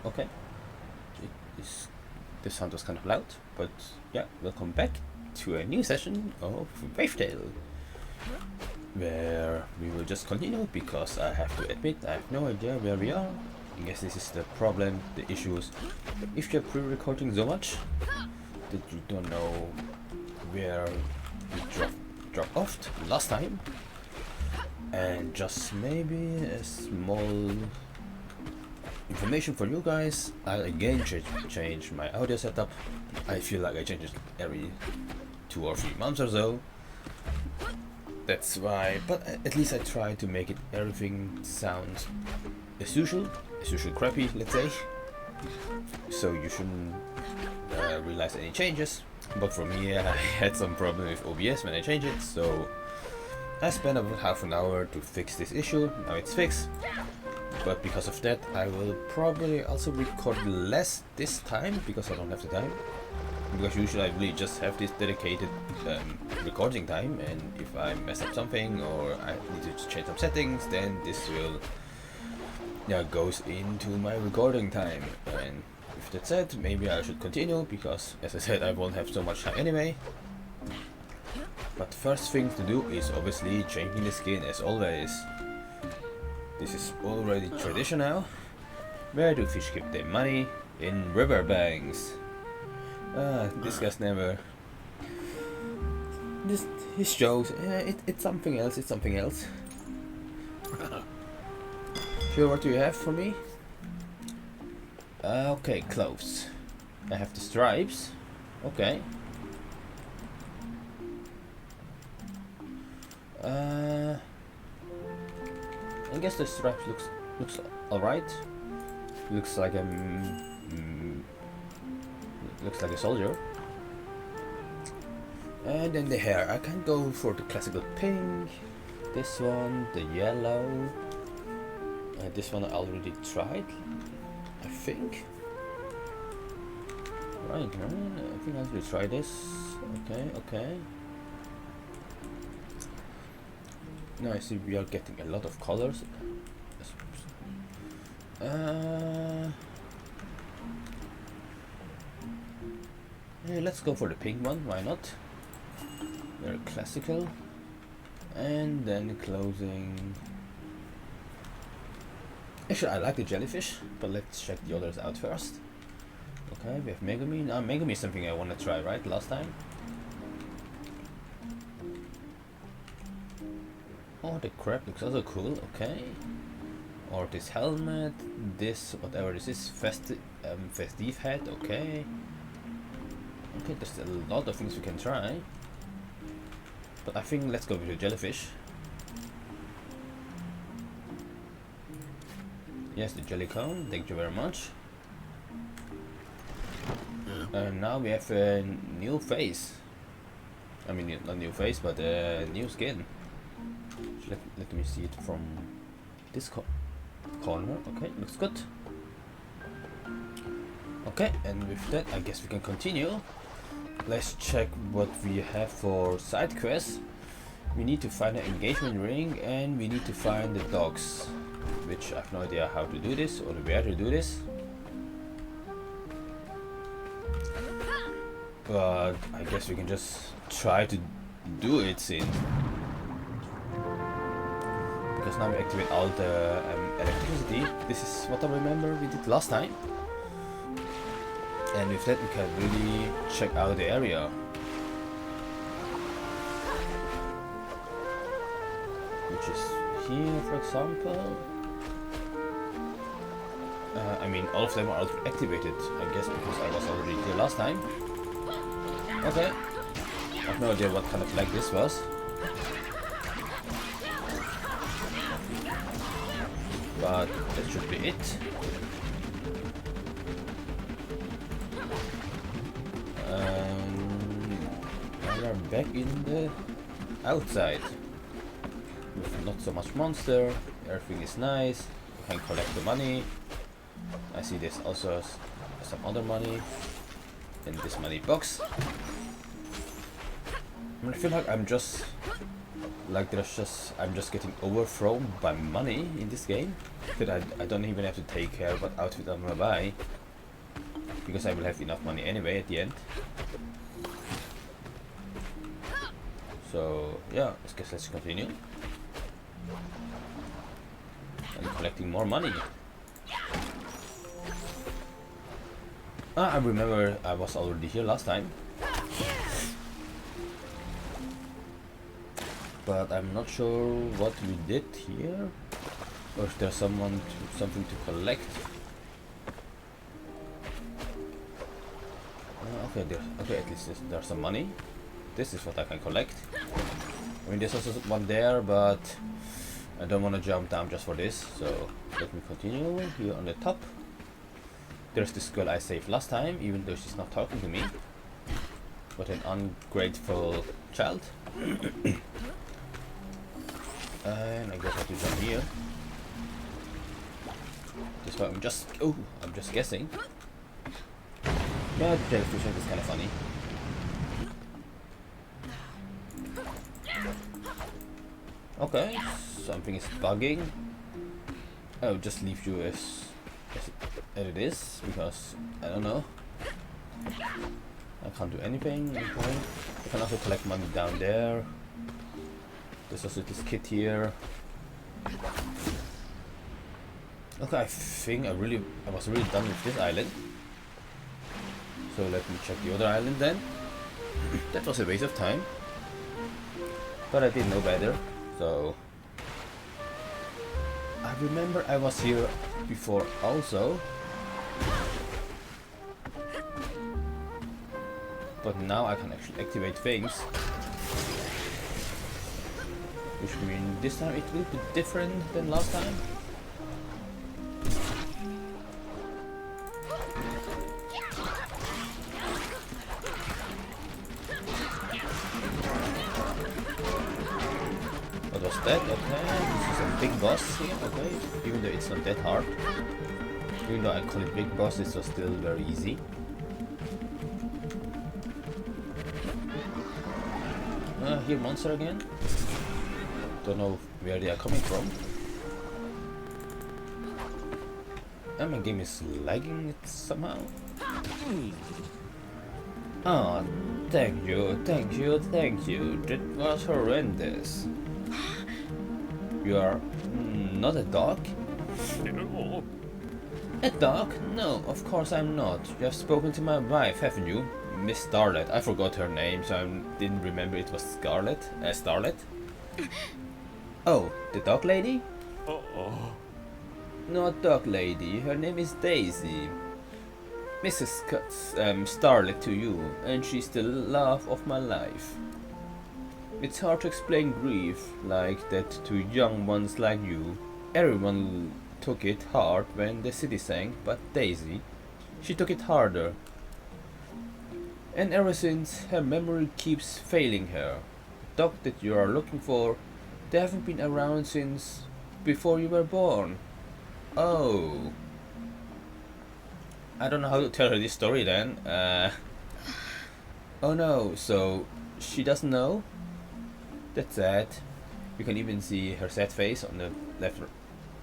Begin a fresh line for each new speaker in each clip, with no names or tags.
Okay. The sound was kind of loud, but yeah, welcome back to a new session of Wavetale, where we will just continue because I have to admit I have no idea where we are. I guess this is the problem, the issues. If you're pre-recording so much that you don't know where you drop off last time, and just maybe a small information for you guys, I'll again change my audio setup. I feel like I change it every 2 or 3 months or so. That's why, but at least I try to make it everything sound as usual crappy, let's say. So you shouldn't realize any changes. But for me, I had some problem with OBS when I changed it, so I spent about half an hour to fix this issue. Now it's fixed. But because of that, I will probably also record less this time because I don't have the time. Because usually I really just have this dedicated recording time, and if I mess up something or I need to change some settings, then this will goes into my recording time. And with that said, maybe I should continue because, as I said, I won't have so much time anyway. But the first thing to do is obviously changing the skin, as always. This is already tradition now. Where do fish keep their money? In riverbanks. This guy's never. His shows. It's something else. It's something else. Sure, what do you have for me? Okay, clothes. I have the stripes. Okay. I guess the stripes looks alright. Looks like a soldier. And then the hair, I can go for the classical pink. This one, the yellow. This one I already tried, I think. Right, I think I already tried this. Okay. Now I see we are getting a lot of colors. Let's go for the pink one, why not? Very classical. And then closing. Actually, I like the jellyfish, but let's check the others out first. Okay, we have Megami. Now, Megami is something I want to try, right? Last time. Oh, the crab looks also cool, okay. Or this helmet, this, whatever this is, festive hat, okay. Okay, there's a lot of things we can try. But I think let's go with the jellyfish. Yes, the jelly cone, thank you very much. And now we have a new face. I mean, not new face, but a new skin. Let me see it from this corner. Okay, looks good. Okay, and with that, I guess we can continue. Let's check what we have for side quests. We need to find an engagement ring, and we need to find the dogs, which I have no idea how to do this or where to do this. But I guess we can just try to do it soon. Because now we activate all the electricity. This is what I remember we did last time. And with that we can really check out the area. Which is here, for example. I mean, all of them are already activated, I guess, because I was already here last time. Okay. I have no idea what kind of lag this was. But that should be it. We are back in the outside. With not so much monster. Everything is nice. We can collect the money. I see there's also some other money in this money box. I feel like I'm just Like I'm just getting overthrown by money in this game. That I don't even have to take care of what outfit I'm gonna buy. Because I will have enough money anyway at the end. So yeah, I guess let's continue. And collecting more money. I remember I was already here last time. But I'm not sure what we did here. Or if there's something to collect. Okay, at least there's some money. This is what I can collect. I mean, there's also one there, but I don't want to jump down just for this. So let me continue here on the top. There's this girl I saved last time, even though she's not talking to me. What an ungrateful child. And I guess I have to jump here. This one I'm just guessing. Yeah, the jellyfish is kind of funny. Okay, something is bugging. I'll just leave you as it is, because I don't know. I can't do anything. Okay. I can also collect money down there. There's also this kit here. Okay, I think I was really done with this island. So let me check the other island then. That was a waste of time. But I didn't know better, so... I remember I was here before also. But now I can actually activate things. Which means this time it will be different than last time. What was that? Okay, this is a big boss here, okay. Even though it's not that hard. Even though I call it big boss, this was still very easy. Here monster again. Don't know where they are coming from. And my game is lagging it somehow. Oh, thank you. That was horrendous. You are not a dog? A dog? No, of course I'm not. You have spoken to my wife, haven't you? Miss Starlet. I forgot her name, so I didn't remember it was Starlet. Oh, the dog lady? Not dog lady, her name is Daisy. Mrs. Starlet to you, and she's the love of my life. It's hard to explain grief like that to young ones like you. Everyone took it hard when the city sank, but Daisy, she took it harder. And ever since, her memory keeps failing her. The dog that you are looking for, they haven't been around since before you were born. Oh. I don't know how to tell her this story then. Oh no, so she doesn't know? That's sad. You can even see her sad face on the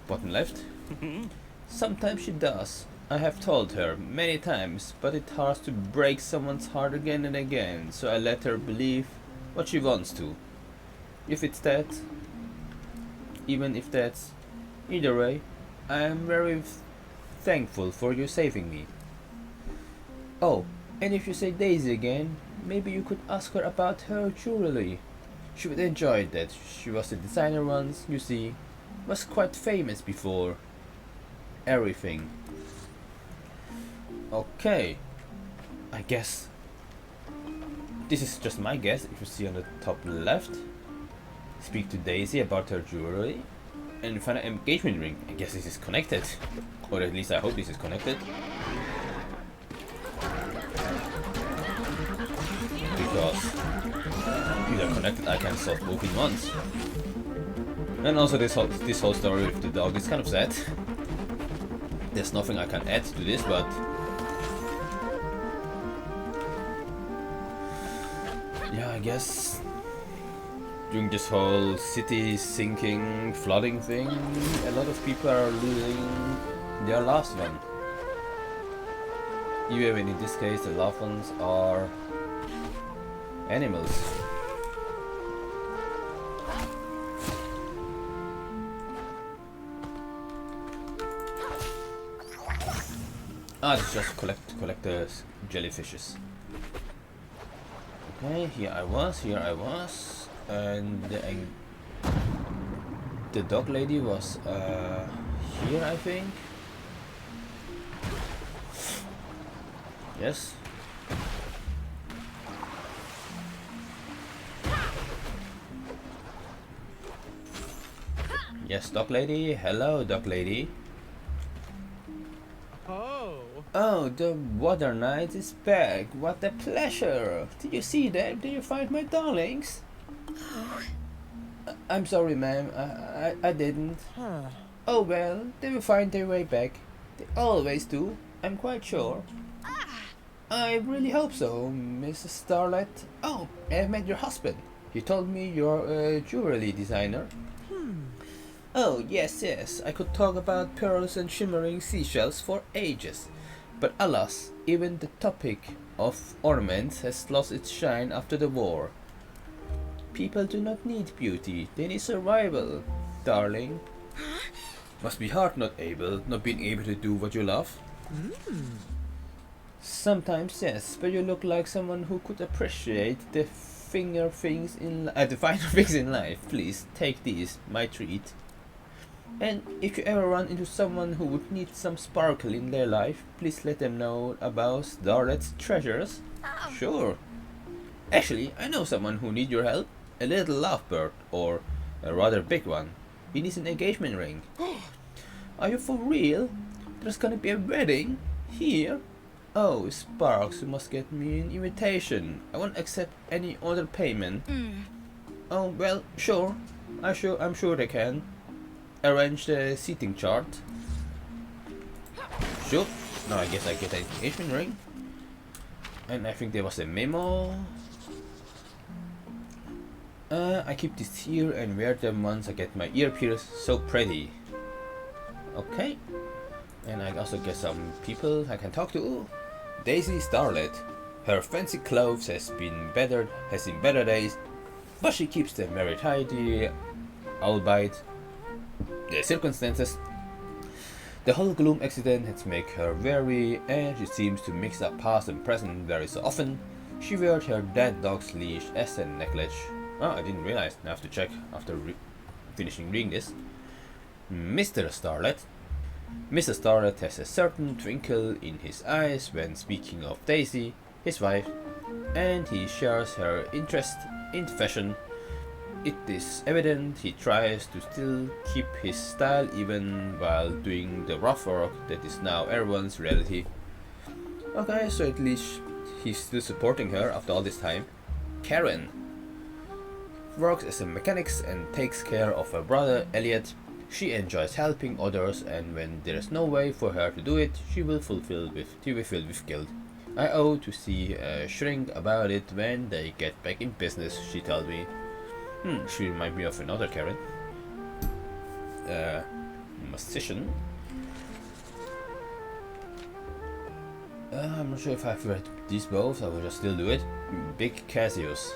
bottom left. Sometimes she does. I have told her many times, but it's hard to break someone's heart again and again, so I let her believe what she wants to. If it's that, even if that's, either way, I am very thankful for you saving me. Oh, and if you say Daisy again, maybe you could ask her about her jewelry. She would enjoy that. She was a designer once, you see, was quite famous before everything. Okay, I guess this is just my guess. If you see on the top left, speak to Daisy about her jewelry and find an engagement ring. I guess this is connected, or at least I hope this is connected, because if they're connected I can solve both in once. And also this whole story with the dog is kind of sad. There's nothing I can add to this, but yeah, I guess During this whole city sinking, flooding thing, a lot of people are losing their loved one. Even in this case, the loved ones are animals. Ah, let's just collect the jellyfishes. Okay, here I was, and the dog lady was here, I think. Yes. Yes, dog lady. Hello, dog lady. Oh, the water knight is back. What a pleasure. Did you see that? Did you find my darlings? I'm sorry, ma'am. I didn't. Oh well, they will find their way back. They always do. I'm quite sure. I really hope so, Mrs. Starlight. Oh, I've met your husband. You told me you're a jewelry designer. Oh, yes. I could talk about pearls and shimmering seashells for ages. But alas, even the topic of ornaments has lost its shine after the war. People do not need beauty, they need survival, darling. Must be hard not being able to do what you love. Sometimes yes, but you look like someone who could appreciate the finer things in life. Please take these, my treat. And if you ever run into someone who would need some sparkle in their life, please let them know about Starlet's treasures. Sure. Actually, I know someone who needs your help. A little lovebird, or a rather big one. He needs an engagement ring. Are you for real? There's gonna be a wedding? Here? Oh, Sparks, you must get me an invitation. I won't accept any other payment. Oh, well, sure. I'm sure they can. Arrange the seating chart. Sure. Now I guess I get an engagement ring. And I think there was a memo. I keep this here and wear them once I get my ear pierced. So pretty. Okay. And I also get some people I can talk to. Daisy Starlet. Her fancy clothes has seen better days, but she keeps them very tidy, albeit the circumstances. The whole gloom accident has made her wary, and she seems to mix up past and present very so often. She wears her dead dog's leash as a necklace. Oh, I didn't realize. I have to check after finishing reading this. Mr. Starlet. Mr. Starlet has a certain twinkle in his eyes when speaking of Daisy, his wife, and he shares her interest in fashion. It is evident he tries to still keep his style even while doing the rough work that is now everyone's reality. Okay, so at least he's still supporting her after all this time. Karen works as a mechanic and takes care of her brother Elliot. She enjoys helping others, and when there is no way for her to do it, she will be filled with guilt. I owe to see a shrink about it when they get back in business, she told me. She reminds me of another Karen. Musician. I'm not sure if I've read these both, I will just still do it. Big Cassius.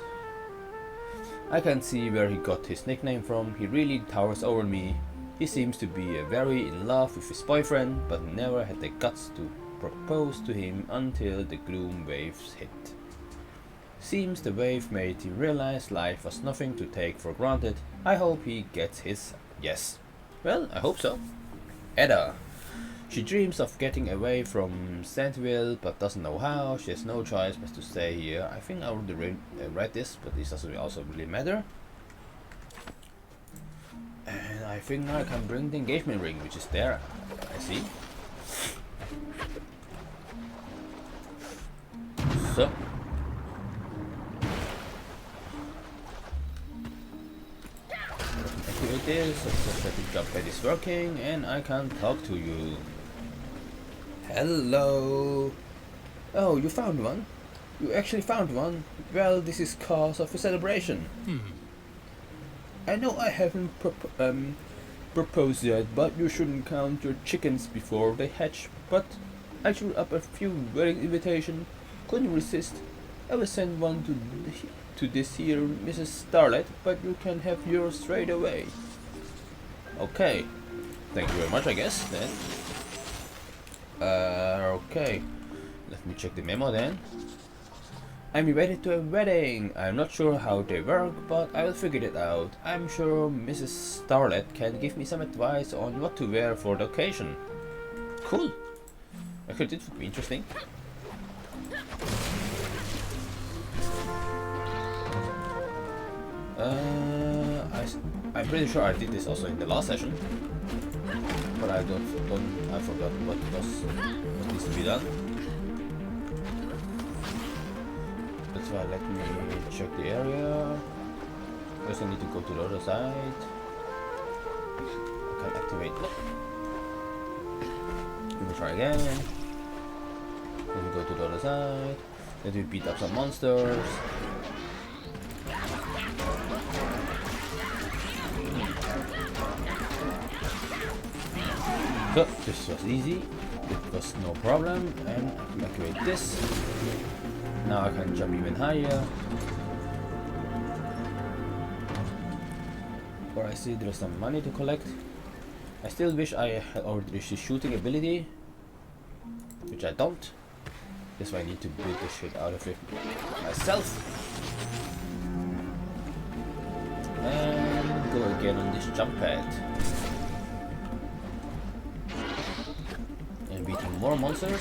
I can see where he got his nickname from. He really towers over me. He seems to be very in love with his boyfriend, but never had the guts to propose to him until the gloom waves hit. Seems the wave made him realize life was nothing to take for granted. I hope he gets his yes. Well, I hope so. Edda. She dreams of getting away from Sandville, but doesn't know how. She has no choice but to stay here. I think I already read this, but this doesn't also really matter. And I think I can bring the engagement ring, which is there. I see. So. Activate this, so that the jump pad is working, and I can talk to you. Hello. Oh, you found one? You actually found one? Well, this is cause of a celebration. I know I haven't proposed yet, but you shouldn't count your chickens before they hatch. But I drew up a few wedding invitations. Couldn't resist. I will send one to this here Mrs. Starlet, but you can have yours straight away. Okay. Thank you very much, I guess, then. Okay. Let me check the memo then. I'm invited to a wedding. I'm not sure how they work, but I will figure it out. I'm sure Mrs. Starlet can give me some advice on what to wear for the occasion. Cool. Actually, this would be interesting. I'm pretty sure I did this also in the last session, but I forgot what needs to be done. That's why let me check the area. First I need to go to the other side. I can activate. Let me try again. Let me go to the other side. Let me beat up some monsters. So this was easy. It was no problem, and I can activate this. Now I can jump even higher. Or I see there's some money to collect. I still wish I had already the shooting ability, which I don't. That's why I need to build the shit out of it myself. And go again on this jump pad. And beating more monsters.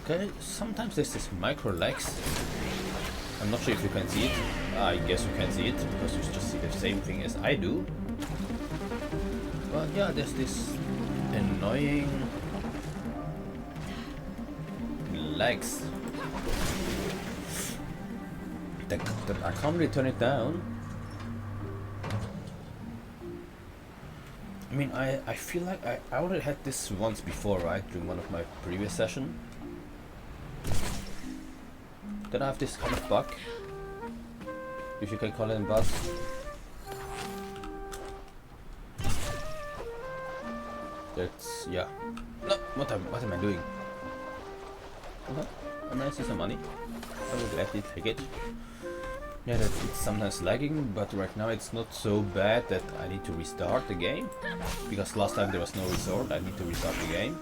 Okay, sometimes there's this micro lags. I'm not sure if you can see it. I guess you can see it because you just see the same thing as I do. But yeah, there's this annoying lags. I can't really turn it down. I mean, I feel like I already had this once before, right? During one of my previous sessions. Did I have this kind of bug? If you can call it a bug. That's, yeah. No, what am I doing? I managed to see some money. I will gladly take it. Yeah, it's sometimes lagging, but right now it's not so bad that I need to restart the game. Because last time there was no resort, I need to restart the game.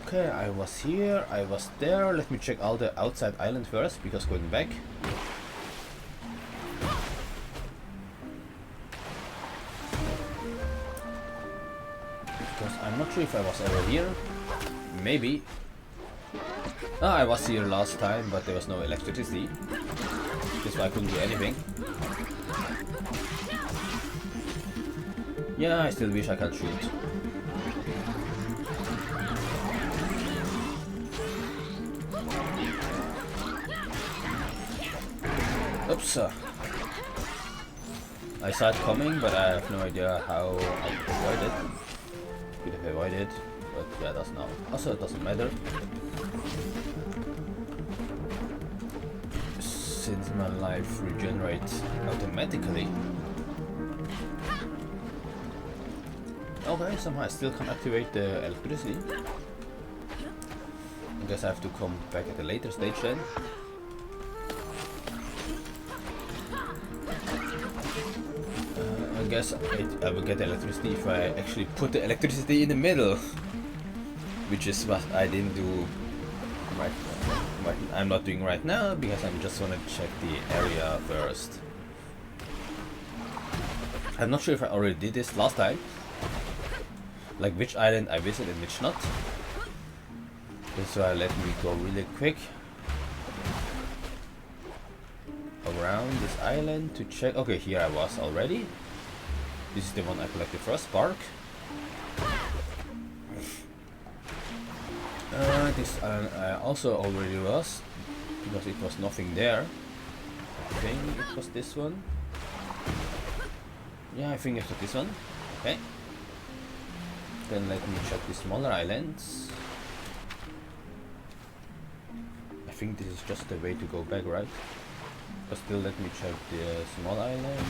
Okay, I was here, I was there. Let me check all the outside island first, because going back. Because I'm not sure if I was ever here. Maybe. I was here last time, but there was no electricity. That's why I couldn't do anything. Yeah, I still wish I could shoot. Oops. I saw it coming, but I have no idea how I avoid it. Could have avoided, but yeah, that's now. Also, it doesn't matter. Since my life regenerates automatically. Okay, somehow I still can't activate the electricity. I guess I have to come back at a later stage then. I guess I will get electricity if I actually put the electricity in the middle, which is what I didn't do right now. What I'm not doing right now because I'm just gonna check the area first. I'm not sure if I already did this last time, like which island I visited and which not. So let me go really quick around this island to check. Okay, here I was already. This is the one I collected first, Spark. This I also already was, because it was nothing there. I think it was this one. Yeah, I think it was this one. Okay. Then let me check the smaller islands. I think this is just the way to go back, right? But still, let me check the small island.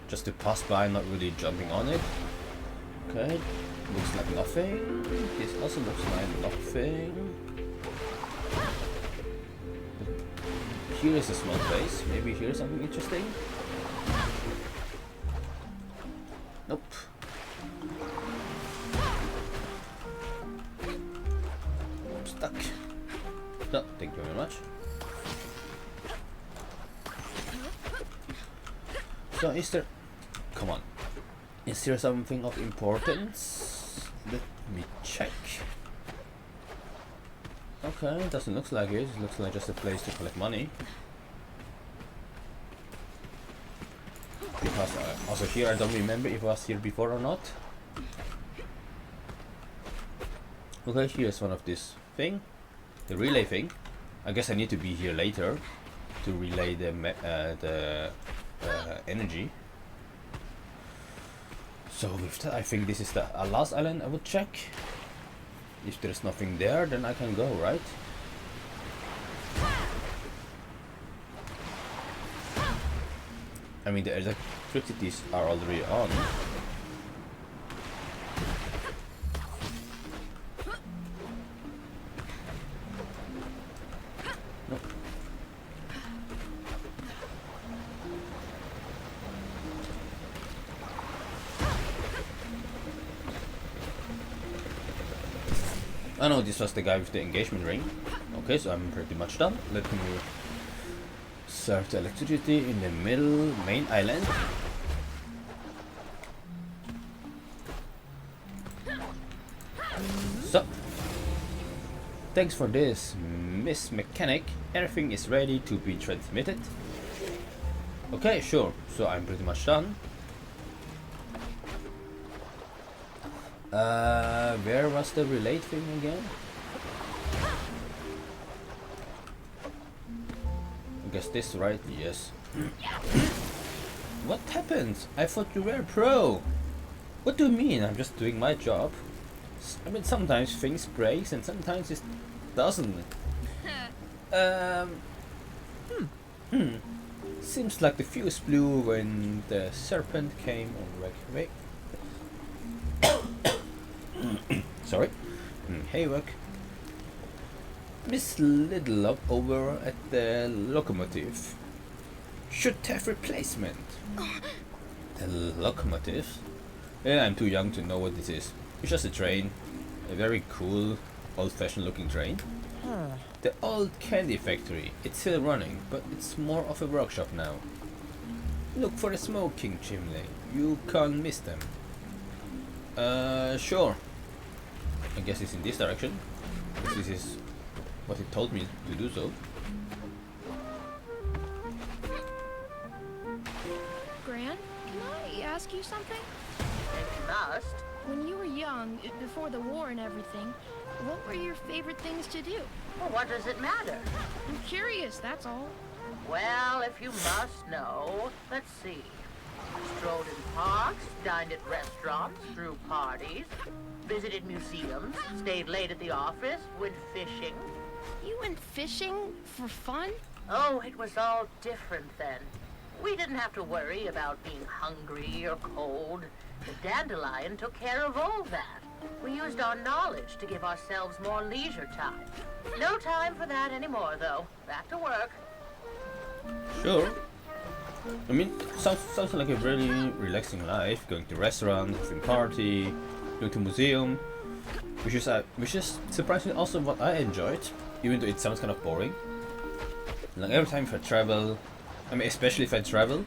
Just to pass by, not really jumping on it. Okay, looks like nothing. This also looks like nothing. But here is a small place. Maybe here's something interesting. Nope. I'm stuck. No, thank you very much. So is there... Come on. Is there something of importance? Let me check. Okay, it doesn't look like it. It looks like just a place to collect money. Because also here I don't remember if I was here before or not. Okay, here's one of this thing. The relay thing. I guess I need to be here later to relay the energy. So with that, I think this is the last island I would check. If there's nothing there, then I can go, right? I mean, the electricities are already on. Nope. I know this was the guy with the engagement ring. Okay, so I'm pretty much done. Let me serve the electricity in the middle main island. So, thanks for this, Miss Mechanic. Everything is ready to be transmitted. Okay, sure. So I'm pretty much done. Where was the relay thing again? I guess this, right? Yes. What happened? I thought you were a pro. What do you mean? I'm just doing my job. I mean, sometimes things break and sometimes it doesn't. Seems like the fuse blew when the serpent came on wreck. Sorry. Hey, work. Miss Little over at the locomotive. Should have replacement. The locomotive? Yeah, I'm too young to know what this is. It's just a train. A very cool, old-fashioned looking train. The old candy factory. It's still running, but it's more of a workshop now. Look for a smoking chimney. You can't miss them. Sure. I guess it's in this direction. This is what it told me to do so.
Gran, can I ask you something?
You must.
When you were young, before the war and everything, what were your favorite things to do?
Well, what does it matter?
I'm curious, that's all.
Well, if you must know, let's see. Strolled in parks, dined at restaurants, threw parties, visited museums, stayed late at the office, went fishing.
You went fishing for fun?
Oh, it was all different then. We didn't have to worry about being hungry or cold. The dandelion took care of all that. We used our knowledge to give ourselves more leisure time. No time for that anymore, though. Back to work.
Sure. I mean, sounds like a really relaxing life. Going to restaurant, having party, going to museum, which is surprisingly also what I enjoyed, even though it sounds kind of boring. Like every time if I travel, I mean especially if I travel,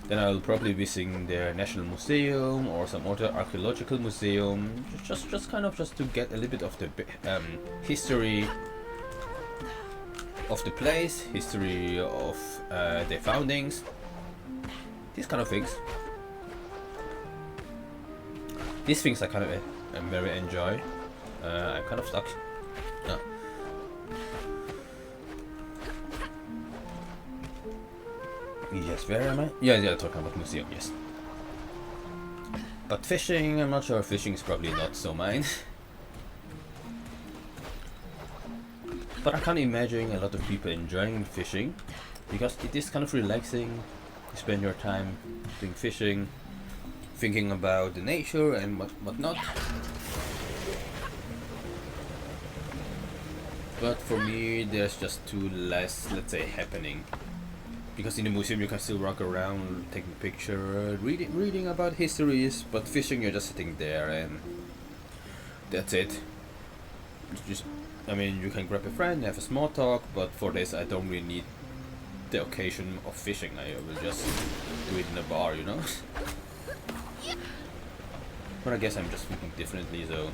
then I'll probably be visiting the National Museum or some other archaeological museum, just to get a little bit of the history of the place, history of the foundings, these kind of things. These things I kind of very enjoy. I'm kind of stuck. No. Yes, where am I? Yeah, talking about museum, yes. But fishing, I'm not sure. Fishing is probably not so mine. But I can't imagine a lot of people enjoying fishing because it is kind of relaxing. You spend your time doing fishing, thinking about the nature and whatnot. But for me, there's just too less, let's say, happening. Because in the museum you can still walk around, taking picture, reading about histories, but fishing you're just sitting there and that's it. Just, I mean, you can grab a friend, have a small talk, but for this I don't really need the occasion of fishing. I will just do it in a bar, you know? But I guess I'm just thinking differently, so